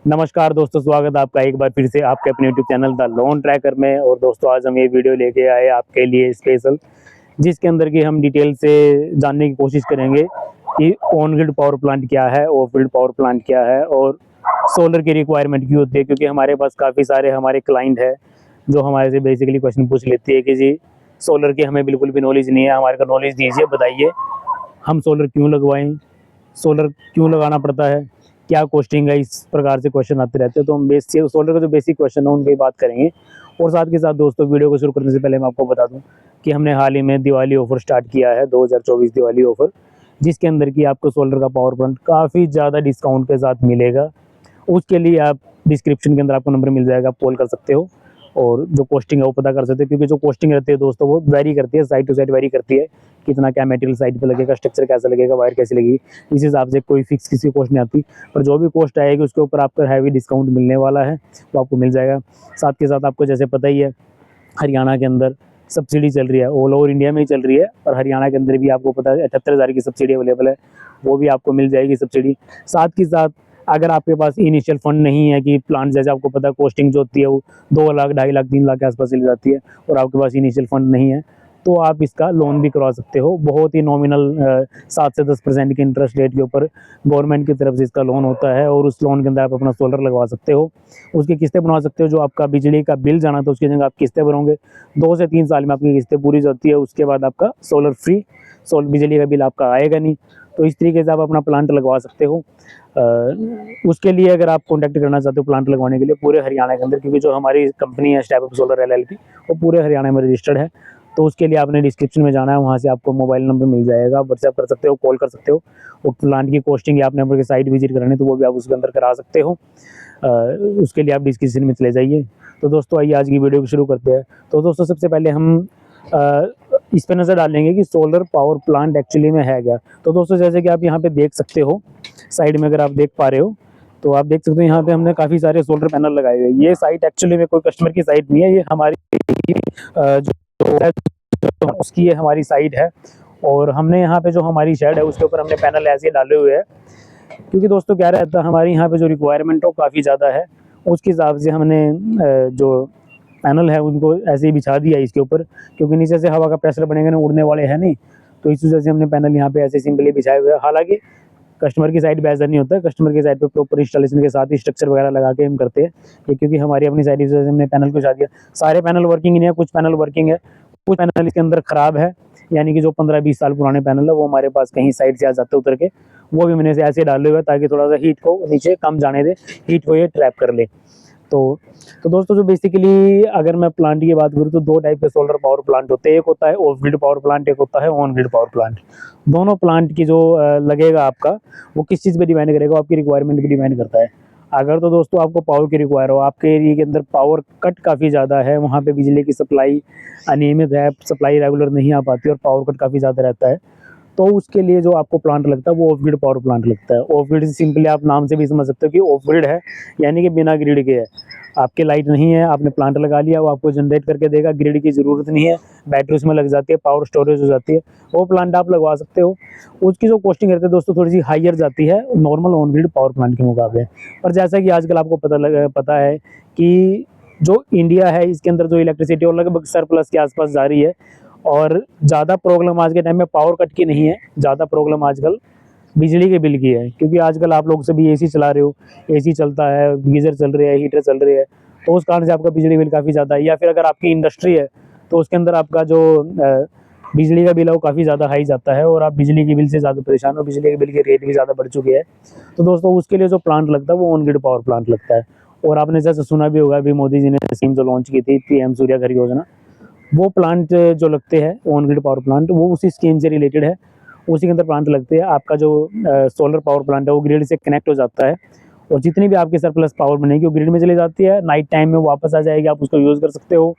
नमस्कार दोस्तों, स्वागत है आपका एक बार फिर से आपके अपने YouTube channel the loan tracker में। और दोस्तों आज हम ये वीडियो लेके आए आपके लिए स्पेशल, जिसके अंदर की हम डिटेल से जानने की कोशिश करेंगे कि ऑन ग्रिड पावर प्लांट क्या है, ऑफ ग्रिड पावर प्लांट क्या है और सोलर की रिक्वायरमेंट क्यों होती है। क्योंकि हमारे पास काफ़ी सारे हमारे क्लाइंट है जो हमारे से बेसिकली क्वेश्चन पूछ लेती है कि जी सोलर की हमें बिल्कुल भी नॉलेज नहीं है, हमारे को नॉलेज दीजिए, बताइए हम सोलर क्यों लगवाएं, सोलर क्यों लगाना पड़ता है, क्या कॉस्टिंग है। इस प्रकार से क्वेश्चन आते रहते हैं। तो हम बेसिक सोलर का जो बेसिक क्वेश्चन है उन पर बात करेंगे। और साथ के साथ दोस्तों वीडियो को शुरू करने से पहले मैं आपको बता दूं कि हमने हाल ही में दिवाली ऑफर स्टार्ट किया है, 2024 दिवाली ऑफर, जिसके अंदर की आपको सोलर का पावर प्लांट काफ़ी ज़्यादा डिस्काउंट के साथ मिलेगा। उसके लिए आप डिस्क्रिप्शन के अंदर आपको नंबर मिल जाएगा, आप कॉल कर सकते हो और जो कॉस्टिंग है वो पता कर सकते हो। क्योंकि जो कॉस्टिंग रहती है दोस्तों वो वेरी करती है, साइड टू साइड वेरी करती है, कितना क्या मटेरियल साइड पे लगेगा, स्ट्रक्चर कैसा लगेगा, वायर कैसी लगेगी, इस हिसाब से कोई फिक्स किसी कॉस्ट नहीं आती। पर जो भी कॉस्ट आएगी उसके ऊपर आपका हैवी डिस्काउंट मिलने वाला है, वो आपको मिल जाएगा। साथ के साथ आपको जैसे पता ही है हरियाणा के अंदर सब्सिडी चल रही है, ऑल ओवर इंडिया में ही चल रही है, और हरियाणा के अंदर भी आपको पता है 78,000 की सब्सिडी अवेलेबल है, वो भी आपको मिल जाएगी सब्सिडी। साथ के साथ अगर आपके पास इनिशियल फंड नहीं है कि प्लांट जैसे आपको पता है कॉस्टिंग जो होती है वो 2 लाख 2.5 लाख 3 लाख के आसपास चली जाती है, और आपके पास इनिशियल फंड नहीं है तो आप इसका लोन भी करवा सकते हो। बहुत ही नॉमिनल 7 से 10% के इंटरेस्ट रेट के ऊपर गवर्नमेंट की तरफ से इसका लोन होता है, और उस लोन के अंदर आप अपना सोलर लगवा सकते हो। उसकी किस्तें बनवा सकते हो। जो आपका बिजली का बिल जाना था उसकी जगह आप किस्तें भरोगे, 2 से 3 साल में आपकी किस्तें पूरी जाती है। उसके बाद आपका सोलर फ्री, बिजली का बिल आपका आएगा नहीं। तो इस तरीके से आप अपना प्लांट लगवा सकते हो। उसके लिए अगर आप कॉन्टैक्ट करना चाहते हो प्लांट लगवाने के लिए पूरे हरियाणा के अंदर, क्योंकि जो हमारी कंपनी है स्टेप अप सोलर LLP वो पूरे हरियाणा में रजिस्टर्ड है, तो उसके लिए आपने डिस्क्रिप्शन में जाना है, वहाँ से आपको मोबाइल नंबर मिल जाएगा, व्हाट्सएप कर सकते हो, कॉल कर सकते हो। और प्लांट की कॉस्टिंग या आपने नंबर के साइट विजिट करानी तो वो भी आप उसके अंदर करा सकते हो। उसके लिए आप डिस्क्रिप्शन में चले जाइए। तो दोस्तों आइए आज की वीडियो को शुरू करते हैं। तो दोस्तों सबसे पहले हम इस पर नज़र डालेंगे कि सोलर पावर प्लांट एक्चुअली में है क्या। तो दोस्तों जैसे कि आप यहाँ पे देख सकते हो साइड में, अगर आप देख पा रहे हो तो आप देख सकते हो यहाँ पे हमने काफ़ी सारे सोलर पैनल लगाए हुए हैं। ये साइट एक्चुअली में कोई कस्टमर की साइट नहीं है, ये हमारी जो उसकी ये हमारी साइट है। और हमने यहाँ पे जो हमारी शेड है उसके ऊपर हमने पैनल ऐसे डाले हुए हैं, क्योंकि दोस्तों क्या रहता है हमारी यहाँ पे जो रिक्वायरमेंट हो काफ़ी ज़्यादा है, उसके हिसाब से हमने जो पैनल है उनको ऐसे ही बिछा दिया इसके ऊपर। क्योंकि नीचे से हवा का प्रेशर बनेगा ना, उड़ने वाले हैं नहीं, तो इस वजह से हमने पैनल यहाँ पे ऐसे सिंपली बिछाए हुए हैं। हालांकि कस्टमर की साइड पे ऐसा नहीं होता है, कस्टमर की साइड पे प्रॉपर इंस्टॉलेशन के साथ ही स्ट्रक्चर वगैरह लगा के हम करते हैं ये, क्योंकि हमारी अपनी साइड से हमने पैनल को बिछा दिया। सारे पैनल वर्किंग नहीं है, कुछ पैनल वर्किंग है, कुछ पैनल इसके अंदर खराब है, यानी कि जो 15-20 साल पुराने पैनल है वो हमारे पास कहीं साइड से आ जाते उतर के, वो भी मैंने ऐसे डाले हुए ताकि थोड़ा सा हीट को नीचे कम जाने दे, हीट को ये ट्रैप कर ले। तो दोस्तों जो बेसिकली अगर मैं प्लांट की बात करूँ तो 2 टाइप के सोलर पावर प्लांट होते हैं, एक होता है ऑफ ग्रिड पावर प्लांट, एक होता है ऑन ग्रिड पावर प्लांट। दोनों प्लांट की जो लगेगा आपका वो किस चीज़ पे डिपेंड करेगा, आपकी रिक्वायरमेंट पे डिपेंड करता है। अगर तो दोस्तों आपको पावर की रिक्वायर हो, आपके एरिया के अंदर पावर कट काफ़ी ज़्यादा है, वहाँ पे बिजली की सप्लाई अनियमित है, सप्लाई रेगुलर नहीं आ पाती और पावर कट काफ़ी ज़्यादा रहता है, तो उसके लिए जो आपको प्लांट लगता है वो ऑफ ग्रिड पावर प्लांट लगता है। ऑफ ग्रिड सिंपली आप नाम से भी समझ सकते हो कि ऑफ ग्रिड है, यानी कि बिना ग्रिड के है, आपके लाइट नहीं है, आपने प्लांट लगा लिया, वो आपको जनरेट करके देगा, ग्रिड की ज़रूरत नहीं है, बैटरी उसमें लग जाती है, पावर स्टोरेज हो जाती है, वो प्लांट आप लगवा सकते हो। उसकी जो कॉस्टिंग रहती है दोस्तों थोड़ी सी हाइयर जाती है normal on grid power plant के मुकाबले। पर जैसा कि आजकल आपको पता है कि जो इंडिया है इसके अंदर जो इलेक्ट्रिसिटी और लगभग सरप्लस के आसपास जा रही है, और ज़्यादा प्रॉब्लम आज के टाइम में पावर कट की नहीं है, ज़्यादा प्रॉब्लम आजकल बिजली के बिल की है। क्योंकि आजकल आप लोग सभी एसी चला रहे हो, एसी चलता है, गीज़र चल रहे हैं, हीटर चल रहे हैं, तो उस कारण से आपका बिजली बिल काफ़ी ज़्यादा है। या फिर अगर आपकी इंडस्ट्री है तो उसके अंदर आपका जो बिजली का बिल है वो काफ़ी ज़्यादा हाई जाता है, और आप बिजली के बिल से ज़्यादा परेशान हो, बिजली के बिल के रेट भी ज़्यादा बढ़ चुके हैं। तो दोस्तों उसके लिए जो प्लांट लगता है वो ऑन ग्रिड पावर प्लांट लगता है। और आपने जैसे सुना भी होगा अभी मोदी जी ने स्कीम जो लॉन्च की थी, PM सूर्य घर योजना, वो प्लांट जो लगते हैं ऑन ग्रिड पावर प्लांट वो उसी स्कीम से रिलेटेड है, उसी के अंदर प्लांट लगते हैं। आपका जो सोलर पावर प्लांट है वो ग्रिड से कनेक्ट हो जाता है, और जितनी भी आपकी सरप्लस पावर बनेगी वो ग्रिड में चली जाती है, नाइट टाइम में वापस आ जाएगी, आप उसको यूज़ कर सकते हो।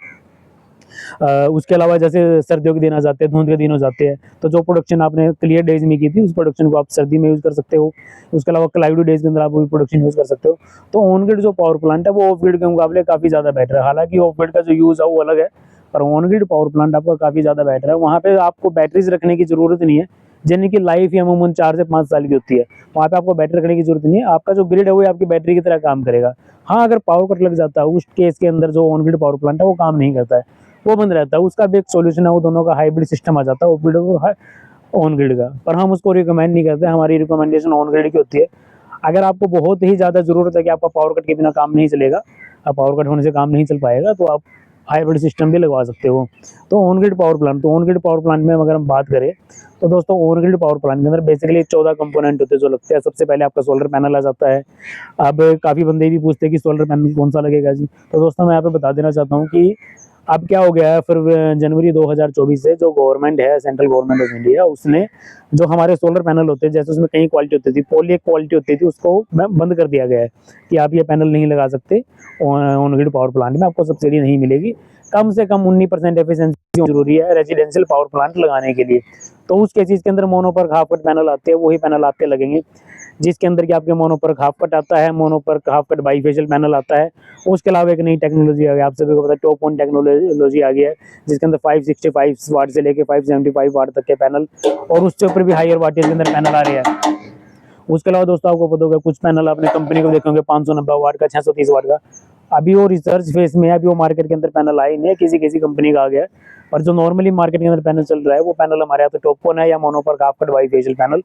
उसके अलावा जैसे सर्दियों के दिन आ जाते हैं, धुंध के दिन हो जाते हैं, तो जो प्रोडक्शन आपने क्लियर डेज में की थी उस प्रोडक्शन को आप सर्दी में यूज़ कर सकते हो। उसके अलावा क्लाउडी डेज के अंदर आप वो प्रोडक्शन यूज़ कर सकते हो। तो ऑन ग्रिड जो पावर प्लांट है वो ऑफ ग्रिड के मुकाबले काफ़ी ज़्यादा बेटर है। हालांकि ऑफ ग्रिड का जो यूज़ है वो अलग है, पर ऑन ग्रिड पावर प्लांट आपका काफ़ी ज़्यादा बेटर है। वहाँ पे आपको बैटरीज रखने की ज़रूरत नहीं है, जिनकी लाइफ ही अमूमन 4 से 5 साल की होती है, वहाँ पे आपको बैटरी रखने की जरूरत नहीं है। आपका जो ग्रिड है वो आपकी बैटरी की तरह काम करेगा। हाँ, अगर पावर कट लग जाता है उस केस के अंदर जो ऑन ग्रिड पावर प्लांट है वो काम नहीं करता है, वो बंद रहता है। उसका भी एक सोल्यूशन है, वो दोनों का हाइब्रिड सिस्टम आ जाता है ऑफ ग्रिड और ऑन ग्रिड का, पर हम उसको रिकमेंड नहीं करते। हमारी रिकमेंडेशन ऑन ग्रिड की होती है। अगर आपको बहुत ही ज़्यादा ज़रूरत है कि आपका पावर कट के बिना काम नहीं चलेगा, अब पावर कट होने से काम नहीं चल पाएगा, तो आप हाइब्रिड सिस्टम भी लगवा सकते हो। तो ऑन ग्रिड पावर प्लांट, तो ऑन ग्रिड पावर प्लांट में अगर हम बात करें तो दोस्तों ऑन ग्रिड पावर प्लांट के अंदर बेसिकली 14 कंपोनेंट होते हैं जो लगते हैं। सबसे पहले आपका सोलर पैनल आ जाता है। अब काफ़ी बंदे भी पूछते हैं कि सोलर पैनल कौन सा लगेगा जी, तो दोस्तों मैं यहाँ पे बता देना चाहता हूँ कि अब क्या हो गया है, फिर जनवरी 2024 से जो गवर्नमेंट है, सेंट्रल गवर्नमेंट ऑफ इंडिया, उसने जो हमारे सोलर पैनल होते हैं, जैसे उसमें कई क्वालिटी होती थी, पॉली एक क्वालिटी होती थी, उसको बंद कर दिया गया है कि आप ये पैनल नहीं लगा सकते ऑन ग्रिड पावर प्लांट में, आपको सब्सिडी नहीं मिलेगी। कम से कम 19% एफिशिएंसी जरूरी है रेजिडेंशियल पावर प्लांट लगाने के लिए। तो उस केसेस के अंदर मोनो पर हाफ कट पैनल आते हैं, वही पैनल आपके लगेंगे, जिसके अंदर कि आपके मोनो पर हाफ कट आता है, मोनो पर हाफ कट बाईफेशियल पैनल आता है। उसके अलावा एक नई टेक्नोलॉजी आ गई, आप सभी को पता है, टॉप ऑन टेक्नोलॉजी आ गई है, जिसके अंदर 565 वाट से लेके 575 वाट तक के पैनल, और उससे ऊपर भी हायर वाटेज के अंदर पैनल आ रहे हैं। उसके अलावा दोस्तों आपको पता होगा कुछ पैनल आपने कंपनी को देखेंगे 590 वाट का, 630 वाट का। अभी वो रिसर्च फेज में है, अभी वो मार्केट के अंदर पैनल आए नहीं है, किसी किसी कंपनी का आ गया है। और जो नॉर्मली मार्केट के अंदर पैनल चल रहा है वो पैनल हमारे यहाँ पे टॉपकॉन है या मोनोपर हाफ कट बाईफेशियल पैनल,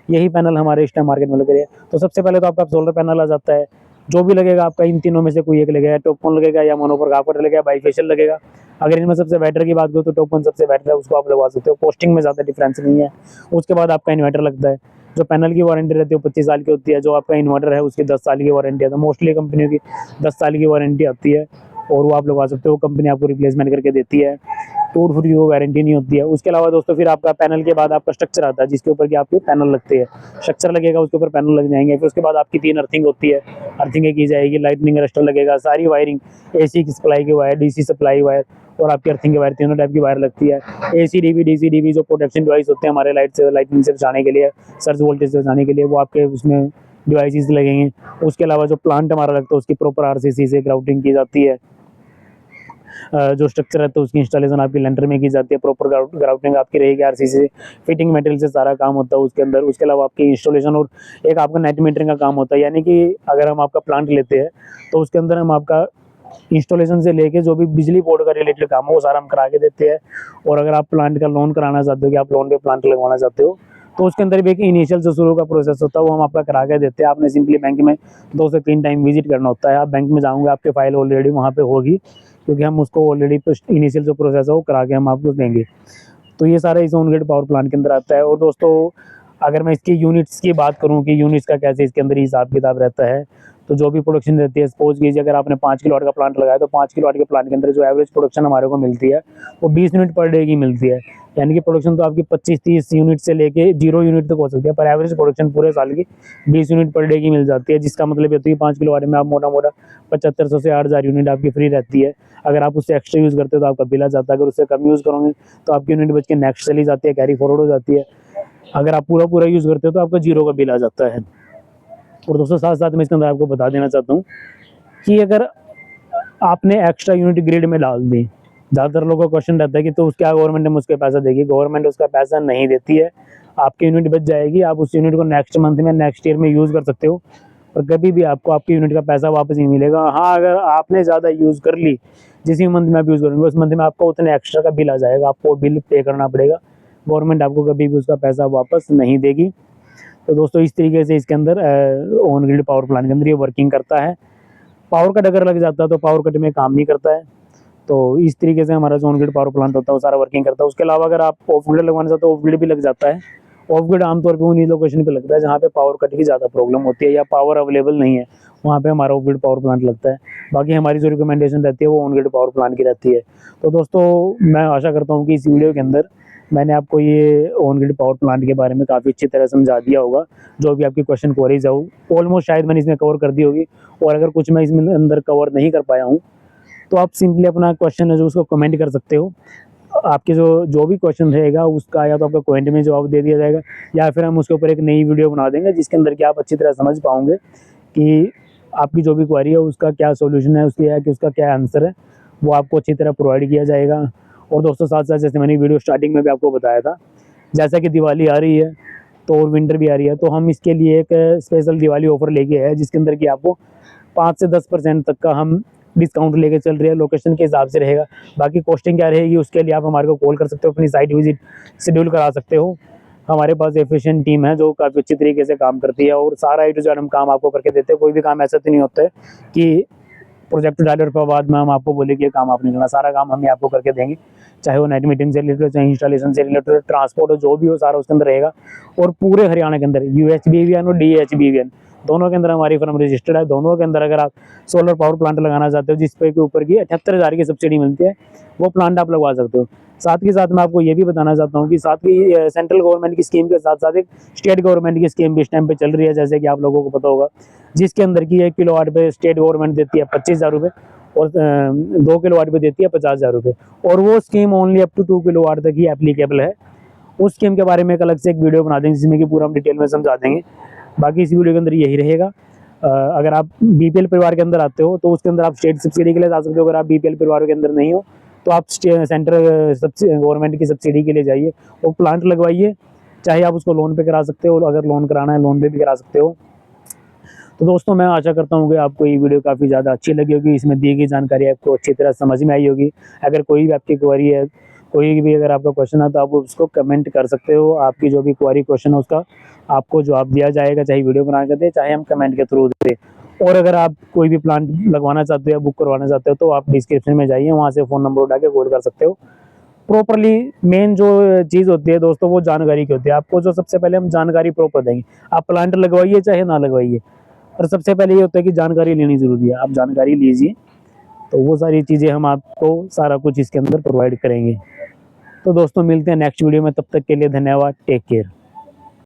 यही पैनल हमारे इस टाइम मार्केट में लग रहे हैं। तो सबसे पहले तो आपका सोलर पैनल आ जाता है, जो भी लगेगा आपका इन तीनों में से कोई एक लगेगा, टॉपकॉन लगेगा या मोनोपर हाफ कट लगेगा, बाईफेशियल लगेगा। अगर इनमें सबसे बेटर की बात करूँ तो टॉपकॉन सबसे बेटर है, उसको आप लगवा सकते हो, कॉस्टिंग में ज़्यादा डिफरेंस नहीं है। उसके बाद आपका इन्वर्टर लगता है, जो पैनल की वारंटी रहती है वो 25 साल की होती है, जो आपका इन्वर्टर है उसकी 10 साल की वारंटी है। तो मोस्टली कंपनियों की 10 साल की वारंटी आती है और वो आप लगवा सकते हो, कंपनी आपको रिप्लेसमेंट करके देती है, टूट फूट की वो वारंटी नहीं होती है। उसके अलावा दोस्तों फिर आपका पैनल के बाद आपका स्ट्रक्चर आता है, जिसके ऊपर कि आपके पैनल लगते हैं, स्ट्रक्चर लगेगा, उसके ऊपर पैनल लग जाएंगे। फिर उसके बाद आपकी 3 अर्थिंग होती है, अर्थिंग की जाएगी, लाइटनिंग अरेस्टर लगेगा, सारी वायरिंग, एसी की सप्लाई की वायर, डीसी सप्लाई वायर और आपकी अर्थिंग की वायर, तीनों टाइप की वायर लगती है। एसी डीबी, डीसी डीबी जो प्रोटेक्शन डिवाइस होते हैं हमारे लाइट से, लाइटनिंग से बचाने के लिए, सर्ज वोल्टेज से बचाने के लिए, वो आपके उसमें डिवाइसेस लगेंगे। उसके अलावा जो प्लांट हमारा लगता है उसकी प्रॉपर आरसीसी से ग्राउटिंग की जाती है, जो स्ट्रक्चर है तो उसकी इंस्टॉलेशन आपकी लेंटर में की जाती है, प्रॉपर ग्राउटिंग आपकी रहेगी आरसीसी से, फिटिंग मटेरियल से सारा काम होता है उसके अंदर। उसके अलावा आपकी इंस्टॉलेशन और एक आपका नेट मीटरिंग का काम होता है, यानी कि अगर हम आपका प्लांट लेते हैं तो उसके अंदर हम आपका इंस्टॉलेशन से लेके जो भी बिजली बोर्ड का रिलेटेड काम है वो सारा हम करा के देते हैं। और अगर आप प्लांट का लोन कराना चाहते हो कि आप लोन पे प्लांट लगवाना चाहते हो तो उसके अंदर भी एक इनिशियल जो शुरू का प्रोसेस होता है वो हम आपका करा के देते हैं। आपने सिंपली बैंक में 2 से 3 टाइम विजिट करना होता है। आप बैंक में जाओगे, आपके फाइल ऑलरेडी वहाँ पे होगी, क्योंकि हम उसको ऑलरेडी इनिशियल जो प्रोसेस है वो करा के हम आपको देंगे। तो ये सारा इस ऑन ग्रिड पावर प्लांट के अंदर आता है। और दोस्तों अगर मैं इसकी यूनिट्स की बात करूँ कि यूनिट्स का कैसे इसके अंदर हिसाब किताब रहता है, तो जो भी प्रोडक्शन रहती है, सपोज कीजिए अगर आपने 5 किलोवाट का प्लांट लगाया तो 5 किलोवाट के प्लांट के अंदर जो एवरेज प्रोडक्शन हमारे को मिलती है वो 20 यूनिट पर डे की मिलती है। यानी कि प्रोडक्शन तो आपकी 25-30 यूनिट से लेके 0 यूनिट तक हो सकती है, पर एवरेज प्रोडक्शन पूरे साल की 20 यूनिट पर डे की मिल जाती है। जिसका मतलब ये तो 5 किलोवाट में आप मोटा मोटा 7500 से 8000 यूनिट आपकी फ्री रहती है। अगर आप उससे एक्स्ट्रा यूज़ करते हो तो आपका बिल आ जाता है, अगर उससे कम यूज़ करोगे तो आपकी यूनिट बच के नेक्स्ट चली जाती है, कैरी फॉरवर्ड हो जाती है। अगर आप पूरा यूज़ करते हो तो आपका 0 का बिल आ जाता है। और दोस्तों साथ साथ में इसके अंदर आपको बता देना चाहता हूँ कि अगर आपने एक्स्ट्रा यूनिट ग्रिड में डाल दी, ज़्यादातर लोगों का क्वेश्चन रहता है कि तो क्या गवर्नमेंट हमें उसका पैसा देगी? गवर्नमेंट उसका पैसा नहीं देती है, आपकी यूनिट बच जाएगी, आप उस यूनिट को नेक्स्ट मंथ में, नेक्स्ट ईयर में यूज़ कर सकते हो, और कभी भी आपको आपकी यूनिट का पैसा वापस नहीं मिलेगा। हाँ, अगर आपने ज़्यादा यूज़ कर ली, जिस भी मंथ में आप यूज़ करेंगे उस मंथ में आपको उतने एक्स्ट्रा का बिल आ जाएगा, आपको बिल पे करना पड़ेगा। गवर्नमेंट आपको कभी भी उसका पैसा वापस नहीं देगी। तो दोस्तों इस तरीके से इसके अंदर ऑन ग्रिड पावर प्लांट के अंदर ये वर्किंग करता है। पावर कट अगर लग जाता है तो पावर कट में काम नहीं करता है। तो इस तरीके से हमारा जो ऑन ग्रिड पावर प्लांट होता है वो सारा वर्किंग करता है। उसके अलावा अगर आप ऑफ ग्रिड लगवाना चाहते हो, ऑफ ग्रिड भी लग जाता है। ऑफ ग्रिड आमतौर पर उन्हीं लोकेशन पे लगता है जहाँ पे पावर कट की ज़्यादा प्रॉब्लम होती है या पावर अवेलेबल नहीं है, वहाँ पे हमारा ऑफ ग्रिड पावर प्लांट लगता है। बाकी हमारी जो रिकमेंडेशन रहती है वो ऑन ग्रिड पावर प्लांट की रहती है। तो दोस्तों मैं आशा करता हूँ कि इस वीडियो के अंदर मैंने आपको ये ऑन ग्रिड पावर प्लांट के बारे में काफ़ी अच्छी तरह समझा दिया होगा। जो भी आपकी क्वेश्चन क्वेरीज है ऑलमोस्ट शायद मैंने इसमें कवर कर दी होगी, और अगर कुछ मैं इसमें अंदर कवर नहीं कर पाया हूँ तो आप सिंपली अपना क्वेश्चन है जो उसको कमेंट कर सकते हो। आपके जो भी क्वेश्चन रहेगा उसका या तो आपका कमेंट में जवाब दे दिया जाएगा, या फिर हम उसके ऊपर एक नई वीडियो बना देंगे जिसके अंदर कि आप अच्छी तरह समझ पाओगे कि आपकी जो भी क्वेरी है उसका क्या सोल्यूशन है, उसकी है कि उसका क्या आंसर है, वो आपको अच्छी तरह प्रोवाइड किया जाएगा। और दोस्तों साथ साथ जैसे मैंने वीडियो स्टार्टिंग में भी आपको बताया था जैसा कि दिवाली आ रही है तो और विंटर भी आ रही है, तो हम इसके लिए एक स्पेशल दिवाली ऑफर लेके आए हैं, जिसके अंदर कि आपको 5 से 10% तक का हम डिस्काउंट लेके चल रहे हैं। लोकेशन के हिसाब से रहेगा, बाकी कॉस्टिंग क्या रहेगी उसके लिए आप हमारे को कॉल कर सकते हो, अपनी साइट विजिट शेड्यूल करा सकते हो। हमारे पास एफिशिएंट टीम है जो काफ़ी अच्छी तरीके से काम करती है और सारा A to Z हम काम आपको करके देते हैं। कोई भी काम ऐसा तो नहीं होता है कि प्रोजेक्ट डाले और बाद में हम आपको बोले कि ये काम आपने करना, सारा काम हम ही आपको करके देंगे, चाहे वो नेट मीटिंग से रिलेटेड, चाहे इंस्टॉलेशन से रिलेटेड, ट्रांसपोर्ट हो, जो भी हो सारा उसके अंदर रहेगा। और पूरे हरियाणा के अंदर UHBVN और DHBVN दोनों के अंदर हमारी फर्म रजिस्टर्ड है। दोनों के अंदर अगर आप सोलर पावर प्लांट लगाना चाहते हो जिस पे के ऊपर की 78,000 की सब्सिडी मिलती है, वो प्लांट आप लगवा सकते हो। साथ के साथ मैं आपको ये भी बताना चाहता हूँ कि साथ की सेंट्रल गवर्नमेंट की स्कीम के साथ साथ एक स्टेट गवर्नमेंट की स्कीम भी इस टाइम पे चल रही है, जैसे कि आप लोगों को पता होगा, जिसके अंदर की 1 किलोवाट पे स्टेट गवर्नमेंट देती है 25,000 रुपये और 2 किलोवाट पे देती है 50,000 रुपये, और वो scheme only up to 2 kilowatt तक ही एप्लीकेबल है। उस स्कीम के बारे में एक अलग से एक वीडियो बना देंगे जिसमें कि पूरा हम डिटेल में समझा देंगे। बाकी इस वीडियो के अंदर यही रहेगा। अगर आप BPL परिवार के अंदर आते हो तो उसके अंदर आप स्टेट सब्सिडी के लिए जा सकते हो। अगर आप BPL परिवार के अंदर नहीं हो तो आप सेंट्रल गवर्नमेंट की सब्सिडी के लिए जाइए और प्लांट लगवाइए, चाहे आप उसको लोन पे करा सकते हो, अगर लोन कराना है लोन पे भी करा सकते हो। तो दोस्तों मैं आशा करता हूँ कि आपको ये वीडियो काफ़ी ज़्यादा अच्छी लगी होगी, इसमें दी गई जानकारी आपको अच्छी तरह समझ में आई होगी। अगर कोई भी आपकी क्वेरी है, कोई भी अगर आपका क्वेश्चन है तो आप उसको कमेंट कर सकते हो। आपकी जो भी क्वेरी क्वेश्चन है उसका आपको जवाब दिया जाएगा, चाहे वीडियो बना कर दे, चाहे हम कमेंट के थ्रू दे। और अगर आप कोई भी प्लांट लगवाना चाहते हो या बुक करवाना चाहते हो तो आप डिस्क्रिप्शन में जाइए, वहाँ से फ़ोन नंबर उठा के कॉल कर सकते हो। प्रॉपरली मेन जो चीज़ होती है दोस्तों वो जानकारी की होती है। आपको जो सबसे पहले हम जानकारी प्रॉपर देंगे, आप प्लांट लगवाइए चाहे ना लगवाइए, और सबसे पहले ये होता है कि जानकारी लेनी ज़रूरी है। आप जानकारी लीजिए तो वो सारी चीज़ें हम आपको सारा कुछ इसके अंदर प्रोवाइड करेंगे। तो दोस्तों मिलते हैं नेक्स्ट वीडियो में, तब तक के लिए धन्यवाद, टेक केयर।